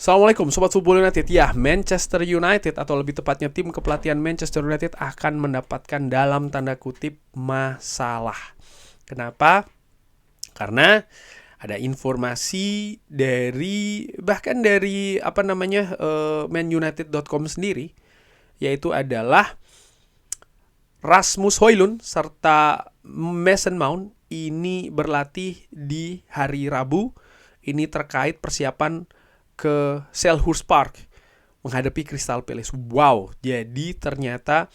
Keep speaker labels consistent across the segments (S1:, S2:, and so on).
S1: Assalamualaikum Sobat Football United. Ya, Manchester United atau lebih tepatnya tim kepelatihan Manchester United akan mendapatkan dalam tanda kutip masalah. Kenapa? Karena ada informasi dari manunited.com sendiri, yaitu adalah Rasmus Højlund serta Mason Mount ini berlatih di hari Rabu. Ini terkait persiapan ke Selhurst Park menghadapi Crystal Palace. Wow, jadi ternyata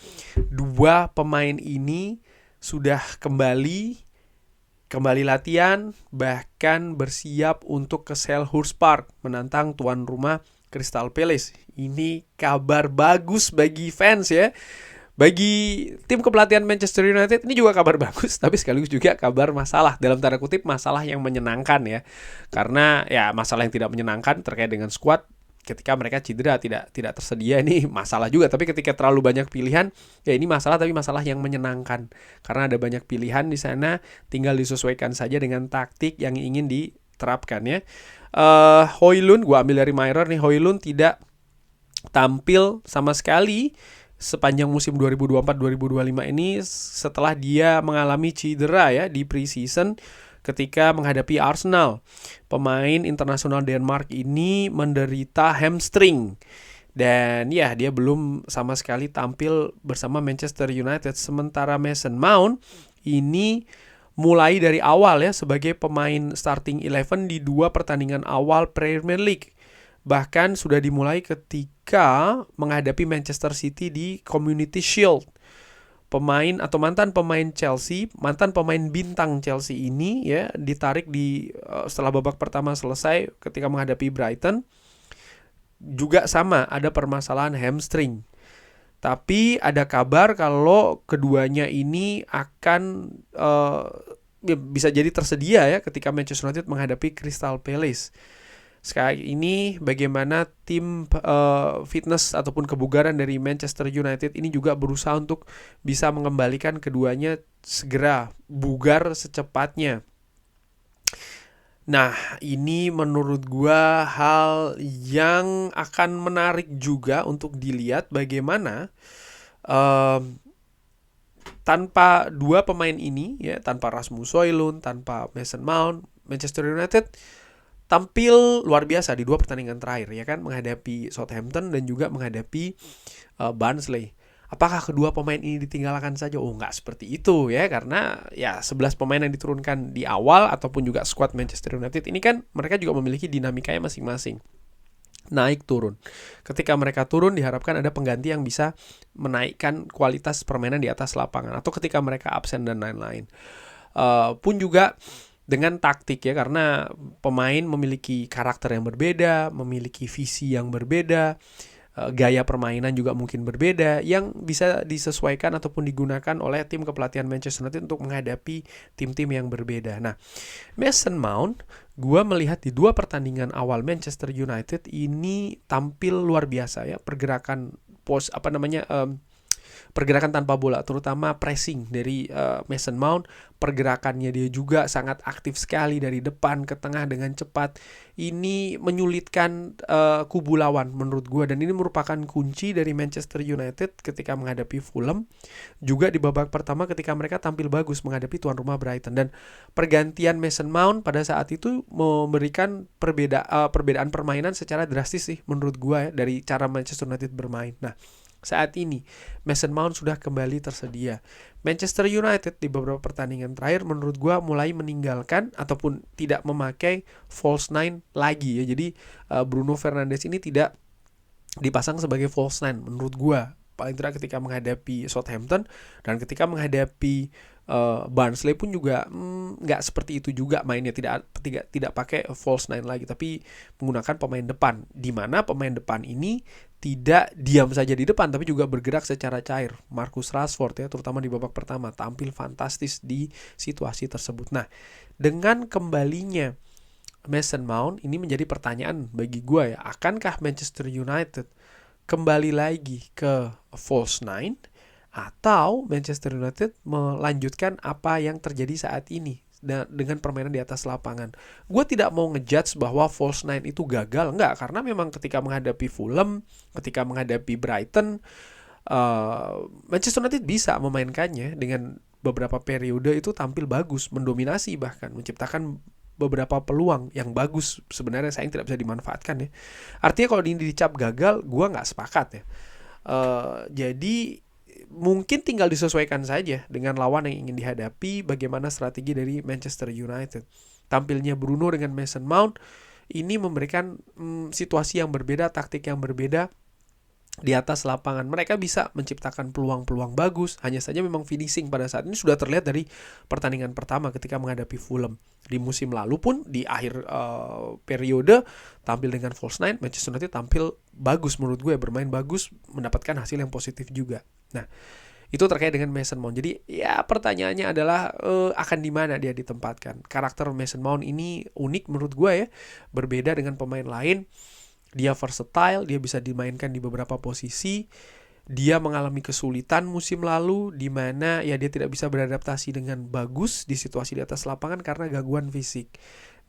S1: dua pemain ini sudah kembali latihan, bahkan bersiap untuk ke Selhurst Park menantang tuan rumah Crystal Palace. Ini kabar bagus bagi fans ya. Bagi tim kepelatihan Manchester United ini juga kabar bagus, tapi sekaligus juga kabar masalah, dalam tanda kutip masalah yang menyenangkan ya. Karena ya masalah yang tidak menyenangkan terkait dengan skuad ketika mereka cedera, tidak tersedia, ini masalah juga. Tapi ketika terlalu banyak pilihan, ya ini masalah, tapi masalah yang menyenangkan. Karena ada banyak pilihan di sana, tinggal disesuaikan saja dengan taktik yang ingin diterapkan ya. Højlund, gue ambil dari Mirror nih, Højlund tidak tampil sama sekali sepanjang musim 2024-2025 ini setelah dia mengalami cedera ya di preseason ketika menghadapi Arsenal. Pemain internasional Denmark ini menderita hamstring dan ya dia belum sama sekali tampil bersama Manchester United. Sementara Mason Mount ini mulai dari awal ya sebagai pemain starting 11 di 2 pertandingan awal Premier League. Bahkan sudah dimulai ketika menghadapi Manchester City di Community Shield. Pemain atau mantan pemain Chelsea, mantan pemain bintang Chelsea ini ya ditarik setelah babak pertama selesai ketika menghadapi Brighton. Juga sama, ada permasalahan hamstring. Tapi ada kabar kalau keduanya ini akan bisa jadi tersedia ya ketika Manchester United menghadapi Crystal Palace. Sekali ini bagaimana tim fitness ataupun kebugaran dari Manchester United ini juga berusaha untuk bisa mengembalikan keduanya segera bugar secepatnya. Nah, ini menurut gua hal yang akan menarik juga untuk dilihat bagaimana tanpa dua pemain ini ya, tanpa Rasmus Højlund, tanpa Mason Mount, Manchester United tampil luar biasa di 2 pertandingan terakhir ya kan, menghadapi Southampton dan juga menghadapi Barnsley. Apakah kedua pemain ini ditinggalkan saja? Oh, enggak seperti itu ya, karena ya 11 pemain yang diturunkan di awal ataupun juga skuad Manchester United ini kan mereka juga memiliki dinamikanya masing-masing. Naik turun. Ketika mereka turun diharapkan ada pengganti yang bisa menaikkan kualitas permainan di atas lapangan, atau ketika mereka absen dan lain-lain. Pun juga dengan taktik ya, karena pemain memiliki karakter yang berbeda, memiliki visi yang berbeda, gaya permainan juga mungkin berbeda yang bisa disesuaikan ataupun digunakan oleh tim kepelatihan Manchester United untuk menghadapi tim-tim yang berbeda. Nah, Mason Mount, gue melihat di 2 pertandingan awal Manchester United ini tampil luar biasa ya, pergerakan pergerakan tanpa bola, terutama pressing dari Mason Mount. Pergerakannya dia juga sangat aktif sekali dari depan ke tengah dengan cepat. Ini menyulitkan kubu lawan menurut gue, dan ini merupakan kunci dari Manchester United ketika menghadapi Fulham, juga di babak pertama ketika mereka tampil bagus menghadapi tuan rumah Brighton. Dan pergantian Mason Mount pada saat itu memberikan perbedaan permainan secara drastis sih menurut gue ya, dari cara Manchester United bermain. Nah, saat ini Mason Mount sudah kembali tersedia. Manchester United di beberapa pertandingan terakhir menurut gue mulai meninggalkan ataupun tidak memakai false nine lagi ya. Jadi Bruno Fernandes ini tidak dipasang sebagai false nine menurut gue, paling tidak ketika menghadapi Southampton dan ketika menghadapi Barnsley pun juga nggak seperti itu juga mainnya, tidak pakai false nine lagi, tapi menggunakan pemain depan, di mana pemain depan ini tidak diam saja di depan tapi juga bergerak secara cair. Marcus Rashford ya, terutama di babak pertama tampil fantastis di situasi tersebut. Nah, dengan kembalinya Mason Mount ini menjadi pertanyaan bagi gue ya, akankah Manchester United kembali lagi ke false nine atau Manchester United melanjutkan apa yang terjadi saat ini dengan permainan di atas lapangan. Gue tidak mau ngejudge bahwa false nine itu gagal, enggak, karena memang ketika menghadapi Fulham, ketika menghadapi Brighton, Manchester United bisa memainkannya dengan beberapa periode itu tampil bagus, mendominasi bahkan menciptakan beberapa peluang yang bagus sebenarnya sayang tidak bisa dimanfaatkan ya. Artinya kalau ini dicap gagal, gue nggak sepakat ya. Jadi mungkin tinggal disesuaikan saja dengan lawan yang ingin dihadapi, bagaimana strategi dari Manchester United. Tampilnya Bruno dengan Mason Mount ini memberikan situasi yang berbeda, taktik yang berbeda di atas lapangan. Mereka bisa menciptakan peluang-peluang bagus, hanya saja memang finishing pada saat ini sudah terlihat dari pertandingan pertama ketika menghadapi Fulham. Di musim lalu pun di akhir periode tampil dengan false nine, Manchester United tampil bagus menurut gue, bermain bagus, mendapatkan hasil yang positif juga. Nah, itu terkait dengan Mason Mount. Jadi ya pertanyaannya adalah akan di mana dia ditempatkan. Karakter Mason Mount ini unik menurut gue ya, berbeda dengan pemain lain. Dia versatile, dia bisa dimainkan di beberapa posisi. Dia mengalami kesulitan musim lalu di mana ya dia tidak bisa beradaptasi dengan bagus di situasi di atas lapangan karena gangguan fisik.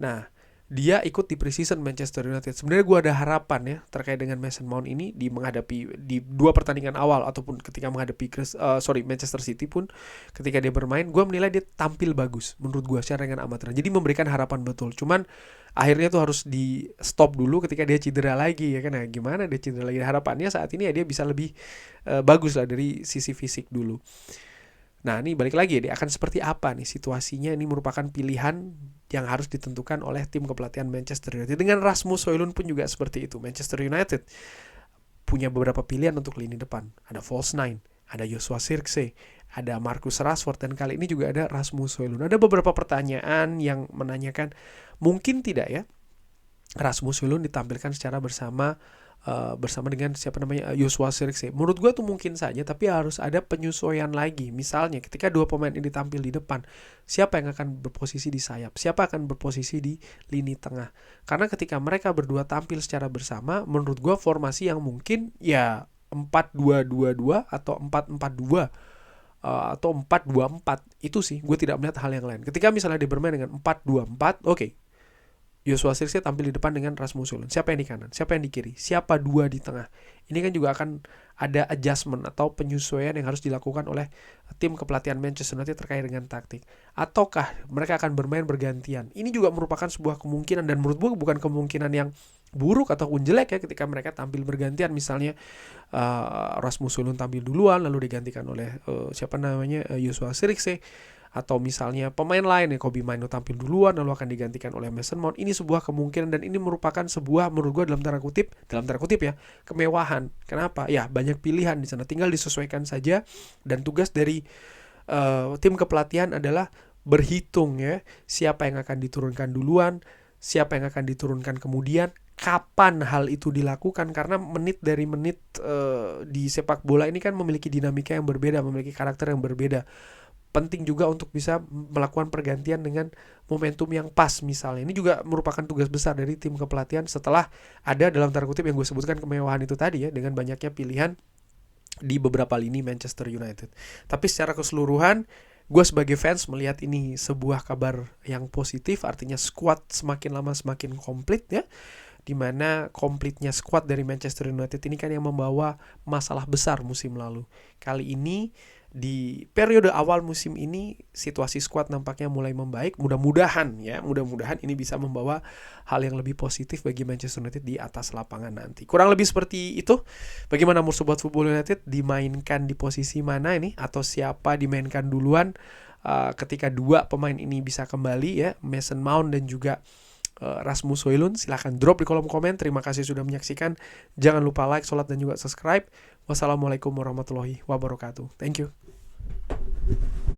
S1: Nah, dia ikut di preseason Manchester United. Sebenarnya gue ada harapan ya terkait dengan Mason Mount ini di menghadapi di 2 pertandingan awal ataupun ketika menghadapi Manchester City pun ketika dia bermain, gue menilai dia tampil bagus menurut gue secara dengan amatir. Jadi memberikan harapan betul. Cuman akhirnya tuh harus di stop dulu ketika dia cedera lagi ya kan. Nah, gimana dia cedera lagi? Harapannya saat ini ya dia bisa lebih bagus lah dari sisi fisik dulu. Nah, ini balik lagi ya, dia akan seperti apa nih situasinya. Ini merupakan pilihan yang harus ditentukan oleh tim kepelatihan Manchester United. Dengan Rasmus Højlund pun juga seperti itu. Manchester United punya beberapa pilihan untuk lini depan. Ada false nine, ada Joshua Zirkzee, ada Marcus Rashford, dan kali ini juga ada Rasmus Højlund. Ada beberapa pertanyaan yang menanyakan, mungkin tidak ya Rasmus Højlund ditampilkan secara bersama dengan Joshua Zirkzee. Menurut gue tuh mungkin saja, tapi harus ada penyesuaian lagi. Misalnya ketika 2 pemain ini tampil di depan, siapa yang akan berposisi di sayap, siapa akan berposisi di lini tengah. Karena ketika mereka berdua tampil secara bersama, menurut gue formasi yang mungkin ya 4-2-2-2 atau 4-4-2 atau 4-2-4 itu sih, gue tidak melihat hal yang lain. Ketika misalnya dia bermain dengan 4-2-4, oke. Joshua Zirkzee tampil di depan dengan Rasmus Højlund. Siapa yang di kanan? Siapa yang di kiri? Siapa 2 di tengah? Ini kan juga akan ada adjustment atau penyesuaian yang harus dilakukan oleh tim kepelatihan Manchester United terkait dengan taktik. Ataukah mereka akan bermain bergantian? Ini juga merupakan sebuah kemungkinan, dan menurut gue bukan kemungkinan yang buruk ataupun jelek ya ketika mereka tampil bergantian. Misalnya Rasmus Højlund tampil duluan lalu digantikan oleh Joshua Zirkzee. Atau misalnya pemain lain ya, Kobbie Mainoo tampil duluan lalu akan digantikan oleh Mason Mount. Ini sebuah kemungkinan, dan ini merupakan sebuah, menurut gue dalam tanda kutip ya, kemewahan. Kenapa? Ya banyak pilihan di sana, tinggal disesuaikan saja. Dan tugas dari tim kepelatihan adalah berhitung ya, siapa yang akan diturunkan duluan, siapa yang akan diturunkan kemudian, kapan hal itu dilakukan. Karena menit dari menit di sepak bola ini kan memiliki dinamika yang berbeda, memiliki karakter yang berbeda. Penting juga untuk bisa melakukan pergantian dengan momentum yang pas misalnya. Ini juga merupakan tugas besar dari tim kepelatihan setelah ada dalam tanda kutip yang gue sebutkan kemewahan itu tadi ya, dengan banyaknya pilihan di beberapa lini Manchester United. Tapi secara keseluruhan, gue sebagai fans melihat ini sebuah kabar yang positif. Artinya squad semakin lama semakin komplit ya, dimana komplitnya squad dari Manchester United ini kan yang membawa masalah besar musim lalu. Kali ini di periode awal musim ini situasi squad nampaknya mulai membaik. Mudah-mudahan ini bisa membawa hal yang lebih positif bagi Manchester United di atas lapangan nanti. Kurang lebih seperti itu. Bagaimana menurut Sobat Football United, dimainkan di posisi mana ini, atau siapa dimainkan duluan ketika 2 pemain ini bisa kembali ya, Mason Mount dan juga Rasmus Højlund? Silahkan drop di kolom komen. Terima kasih sudah menyaksikan. Jangan lupa like, share, dan juga subscribe. Wassalamualaikum warahmatullahi wabarakatuh. Thank you.